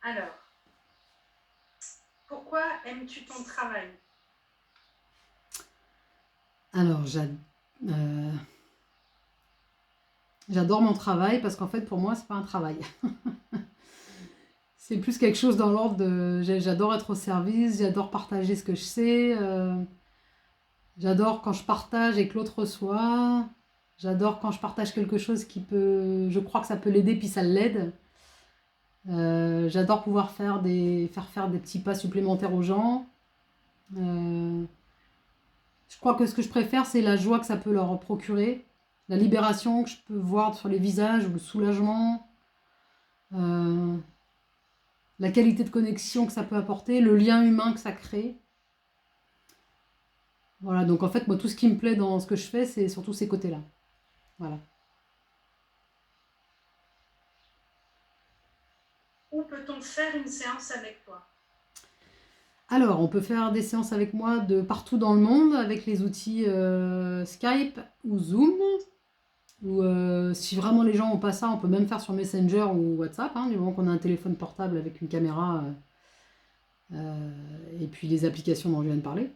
Alors, pourquoi aimes-tu ton travail? Alors, j'adore mon travail parce qu'en fait, pour moi, c'est pas un travail. C'est plus quelque chose dans l'ordre de. J'adore être au service, j'adore partager ce que je sais, j'adore quand je partage et que l'autre reçoit, j'adore quand je partage quelque chose qui peut. Je crois que ça peut l'aider, puis ça l'aide. J'adore pouvoir faire des petits pas supplémentaires aux gens. Euh, je crois que ce que je préfère, c'est la joie que ça peut leur procurer, la libération que je peux voir sur les visages, ou le soulagement, euh, la qualité de connexion que ça peut apporter, le lien humain que ça crée. Voilà, donc en fait, moi, tout ce qui me plaît dans ce que je fais, c'est surtout ces côtés-là. Voilà. Où peut-on faire une séance avec toi? Alors, on peut faire des séances avec moi de partout dans le monde avec les outils Skype ou Zoom. Ou si vraiment les gens n'ont pas ça, on peut même faire sur Messenger ou WhatsApp, hein, du moment qu'on a un téléphone portable avec une caméra et puis les applications dont je viens de parler.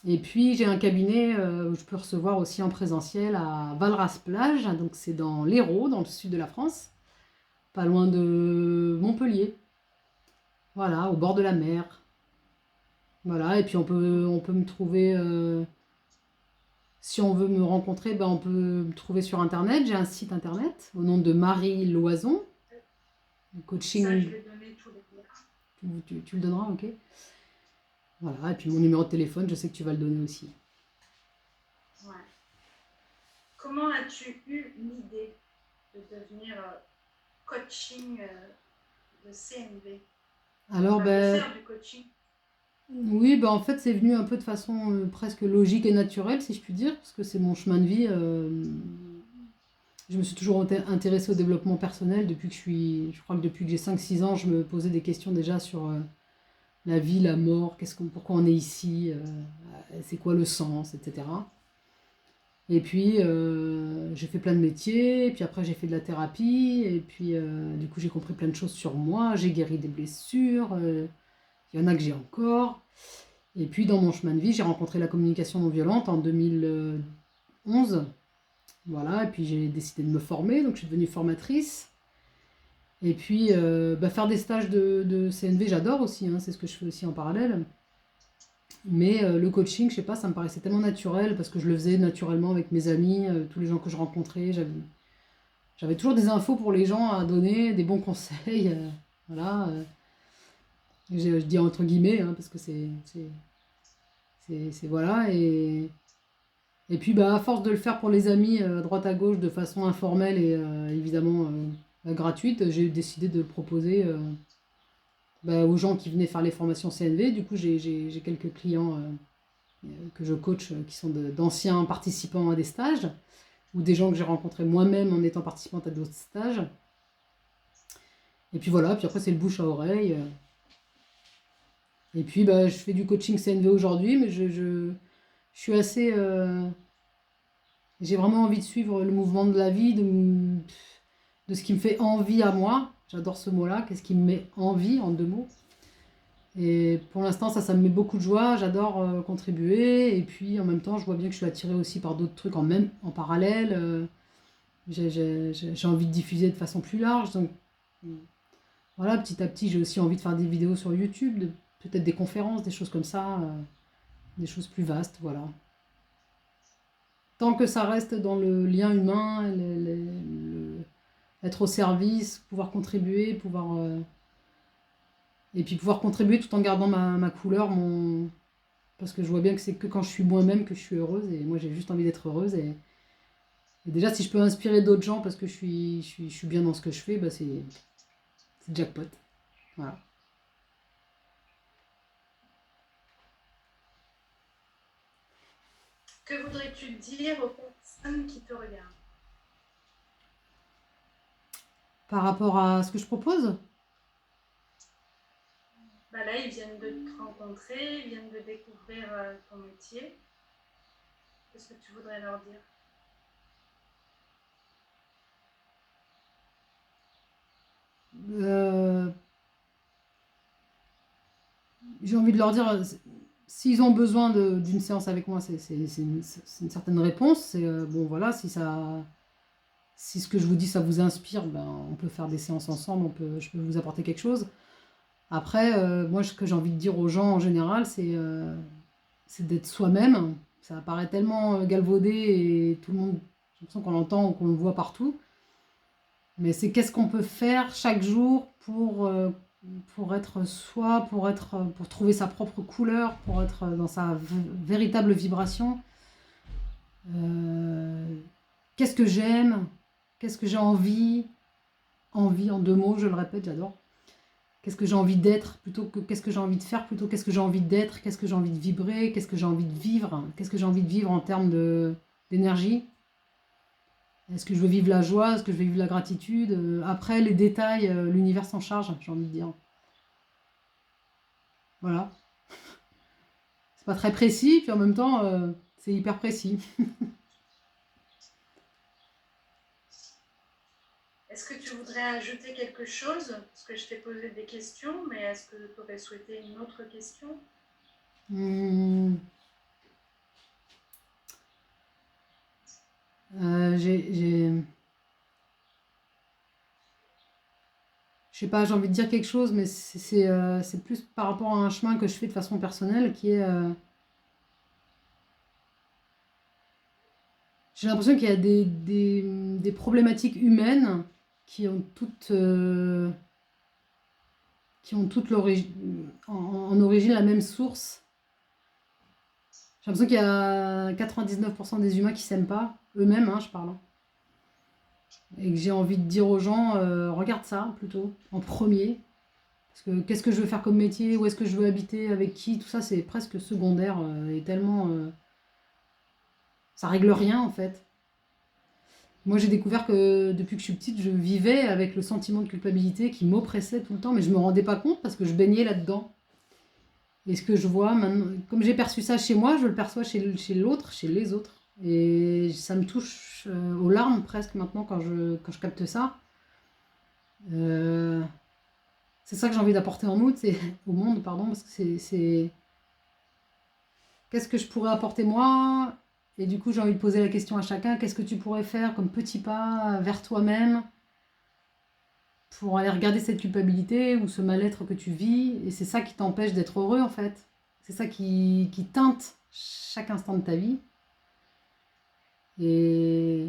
Et puis j'ai un cabinet où je peux recevoir aussi en présentiel à Valras-Plage, donc c'est dans l'Hérault, dans le sud de la France, pas loin de Montpellier, voilà, au bord de la mer. Voilà, et puis on peut me trouver, si on veut me rencontrer, ben on peut me trouver sur Internet, j'ai un site Internet au nom de Marie Loison, Ça, je coaching, vais donner tous les liens. tu le donneras, ok. Voilà, et puis mon numéro de téléphone, je sais que tu vas le donner aussi. Ouais. Comment as-tu eu l'idée de devenir coaching de CNV? Alors, Enfin, de ben, faire du coaching? oui, bah en fait, c'est venu un peu de façon presque logique et naturelle, si je puis dire, parce que c'est mon chemin de vie. Je me suis toujours intéressée au développement personnel depuis que je crois que depuis que j'ai 5 6 ans, je me posais des questions déjà sur la vie, la mort, pourquoi on est ici, c'est quoi le sens, etc. Et puis, j'ai fait plein de métiers, et puis après, j'ai fait de la thérapie, et puis, du coup, j'ai compris plein de choses sur moi, j'ai guéri des blessures, il y en a que j'ai encore. Et puis dans mon chemin de vie, j'ai rencontré la communication non violente en 2011. Voilà, et puis j'ai décidé de me former, donc je suis devenue formatrice. Et puis faire des stages de CNV, j'adore aussi, hein, c'est ce que je fais aussi en parallèle. Mais le coaching, je sais pas, ça me paraissait tellement naturel parce que je le faisais naturellement avec mes amis, tous les gens que je rencontrais. J'avais toujours des infos pour les gens à donner, des bons conseils. Voilà, je dis entre guillemets, hein, parce que voilà. Et puis, bah, à force de le faire pour les amis, à droite à gauche, de façon informelle et évidemment gratuite, j'ai décidé de le proposer bah, aux gens qui venaient faire les formations CNV. Du coup, j'ai quelques clients que je coach qui sont d'anciens participants à des stages ou des gens que j'ai rencontrés moi-même en étant participante à d'autres stages. Et puis voilà, puis après, c'est le bouche à oreille. Et puis, bah, je fais du coaching CNV aujourd'hui, mais je suis assez. J'ai vraiment envie de suivre le mouvement de la vie, de ce qui me fait envie à moi. J'adore ce mot-là. Qu'est-ce qui me met envie en 2 mots. Et pour l'instant, ça me met beaucoup de joie. J'adore contribuer. Et puis en même temps, je vois bien que je suis attirée aussi par d'autres trucs en parallèle. J'ai envie de diffuser de façon plus large. Donc voilà, petit à petit, j'ai aussi envie de faire des vidéos sur YouTube, peut-être des conférences, des choses comme ça, des choses plus vastes. Voilà. Tant que ça reste dans le lien humain, être au service, pouvoir contribuer, et puis pouvoir contribuer tout en gardant ma couleur, parce que je vois bien que c'est que quand je suis moi-même que je suis heureuse, et moi j'ai juste envie d'être heureuse. Et déjà, si je peux inspirer d'autres gens parce que je suis bien dans ce que je fais, bah c'est jackpot. Voilà. Que voudrais-tu dire aux personnes qui te regardent? Par rapport à ce que je propose, Bah là, ils viennent de te rencontrer, ils viennent de découvrir ton métier. Qu'est-ce que tu voudrais leur dire? euh, j'ai envie de leur dire, s'ils ont besoin d'une séance avec moi, c'est une certaine réponse. C'est bon, voilà, si ce que je vous dis ça vous inspire, ben, on peut faire des séances ensemble, je peux vous apporter quelque chose. Après, moi, ce que j'ai envie de dire aux gens en général, c'est d'être soi-même. Ça paraît tellement galvaudé et tout le monde, j'ai l'impression qu'on l'entend ou qu'on le voit partout. Mais c'est qu'est-ce qu'on peut faire chaque jour pour être soi, pour trouver sa propre couleur, pour être dans sa véritable vibration. Qu'est-ce que j'aime? Qu'est-ce que j'ai envie? Envie en 2 mots, je le répète, j'adore. Qu'est-ce que j'ai envie d'être plutôt que qu'est-ce que j'ai envie de faire plutôt qu'est-ce que j'ai envie d'être, qu'est-ce que j'ai envie de vibrer, qu'est-ce que j'ai envie de vivre, qu'est-ce que j'ai envie de vivre en termes d'énergie. Est-ce que je veux vivre la joie, est-ce que je veux vivre la gratitude? Après, les détails, l'univers s'en charge, j'ai envie de dire. Voilà. C'est pas très précis, puis en même temps, c'est hyper précis. Est-ce que tu voudrais ajouter quelque chose? Parce que je t'ai posé des questions, mais est-ce que tu aurais souhaité une autre question? Je sais pas, j'ai envie de dire quelque chose, mais c'est plus par rapport à un chemin que je fais de façon personnelle qui est. J'ai l'impression qu'il y a des problématiques humaines qui ont toutes en origine la même source. J'ai l'impression qu'il y a 99% des humains qui s'aiment pas, eux-mêmes, hein, je parle. Et que j'ai envie de dire aux gens, regarde ça plutôt, en premier. Parce que qu'est-ce que je veux faire comme métier, où est-ce que je veux habiter, avec qui, tout ça c'est presque secondaire et tellement. Ça règle rien en fait. Moi j'ai découvert que depuis que je suis petite, je vivais avec le sentiment de culpabilité qui m'oppressait tout le temps, mais je me rendais pas compte parce que je baignais là-dedans. Et ce que je vois maintenant, comme j'ai perçu ça chez moi, je le perçois chez l'autre, chez les autres. Et ça me touche aux larmes presque maintenant quand je capte ça. Euh, c'est ça que j'ai envie d'apporter au monde, pardon, parce que c'est qu'est-ce que je pourrais apporter moi? Et du coup, j'ai envie de poser la question à chacun, qu'est-ce que tu pourrais faire comme petit pas vers toi-même pour aller regarder cette culpabilité ou ce mal-être que tu vis? Et c'est ça qui t'empêche d'être heureux en fait. C'est ça qui teinte chaque instant de ta vie. Et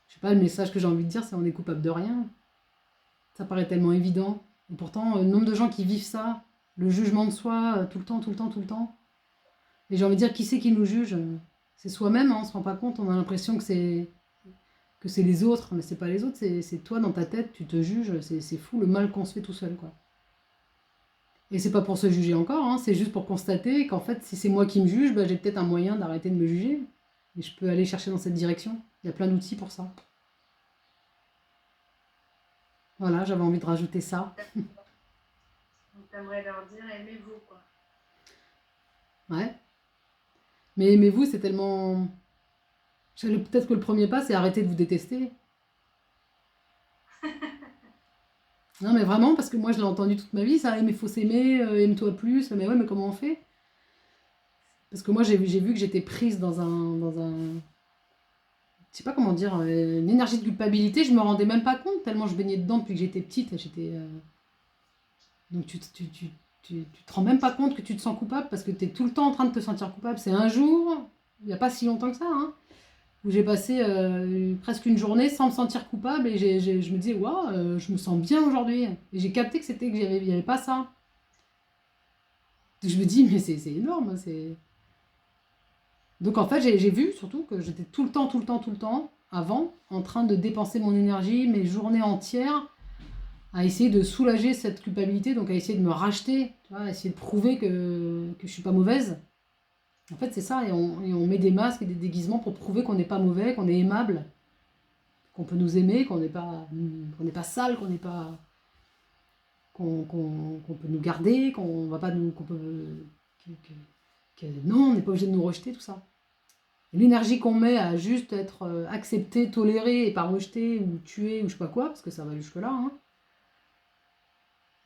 je sais pas, le message que j'ai envie de dire, c'est on est coupable de rien. Ça paraît tellement évident. Et pourtant, le nombre de gens qui vivent ça, le jugement de soi, tout le temps, tout le temps, tout le temps. Et j'ai envie de dire, qui c'est qui nous juge? C'est soi-même, hein, on se rend pas compte, on a l'impression que c'est les autres, mais c'est pas les autres, c'est toi dans ta tête, tu te juges, c'est fou le mal qu'on se fait tout seul, quoi. Et c'est pas pour se juger encore, hein, c'est juste pour constater qu'en fait, si c'est moi qui me juge, bah, j'ai peut-être un moyen d'arrêter de me juger. Et je peux aller chercher dans cette direction. Il y a plein d'outils pour ça. Voilà, j'avais envie de rajouter ça. Donc t'aimerais leur dire aimez-vous quoi. Ouais. Mais aimez-vous, c'est tellement. Peut-être que le premier pas, c'est arrêter de vous détester. Non, mais vraiment, parce que moi, je l'ai entendu toute ma vie, ça, mais faut s'aimer, aime-toi plus. Mais ouais, mais comment on fait? Parce que moi, j'ai vu que j'étais prise dans un. Je sais pas comment dire, une énergie de culpabilité, je me rendais même pas compte, tellement je baignais dedans depuis que j'étais petite. Donc tu te rends même pas compte que tu te sens coupable parce que tu es tout le temps en train de te sentir coupable. C'est un jour, il n'y a pas si longtemps que ça, hein, où j'ai passé presque une journée sans me sentir coupable et je me disais, waouh, je me sens bien aujourd'hui. Et j'ai capté qu'il n'y avait pas ça. Donc je me dis, mais c'est énorme. Donc en fait, j'ai vu surtout que j'étais tout le temps, tout le temps, tout le temps, avant, en train de dépenser mon énergie, mes journées entières, à essayer de soulager cette culpabilité, donc à essayer de me racheter, tu vois, à essayer de prouver que je suis pas mauvaise. En fait, c'est ça, et on met des masques et des déguisements pour prouver qu'on n'est pas mauvais, qu'on est aimable, qu'on peut nous aimer, qu'on n'est pas sale, qu'on peut nous garder, qu'on va pas nous, qu'on peut, non, on n'est pas obligé de nous rejeter, tout ça. L'énergie qu'on met à juste être accepté, toléré et pas rejeté ou tué ou je sais pas quoi, parce que ça va jusque là, hein.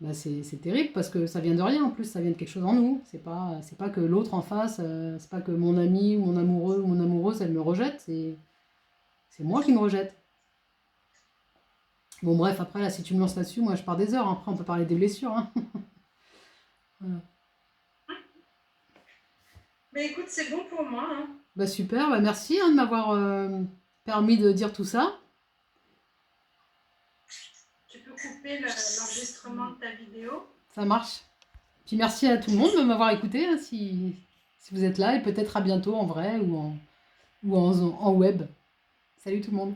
bah, c'est terrible parce que ça vient de rien en plus, ça vient de quelque chose en nous. C'est pas que l'autre en face, c'est pas que mon ami ou mon amoureux ou mon amoureuse, elle me rejette, c'est moi qui me rejette. Bon, bref, après, là, si tu me lances là-dessus, moi, je pars des heures. Après, on peut parler des blessures, hein. Voilà. Mais écoute, c'est bon pour moi, hein. Bah, super, bah, merci hein, de m'avoir permis de dire tout ça. Tu peux couper l'enregistrement de ta vidéo. Ça marche. Puis merci à tout le monde de m'avoir écouté, hein, si vous êtes là, et peut-être à bientôt en vrai ou en web. Salut tout le monde.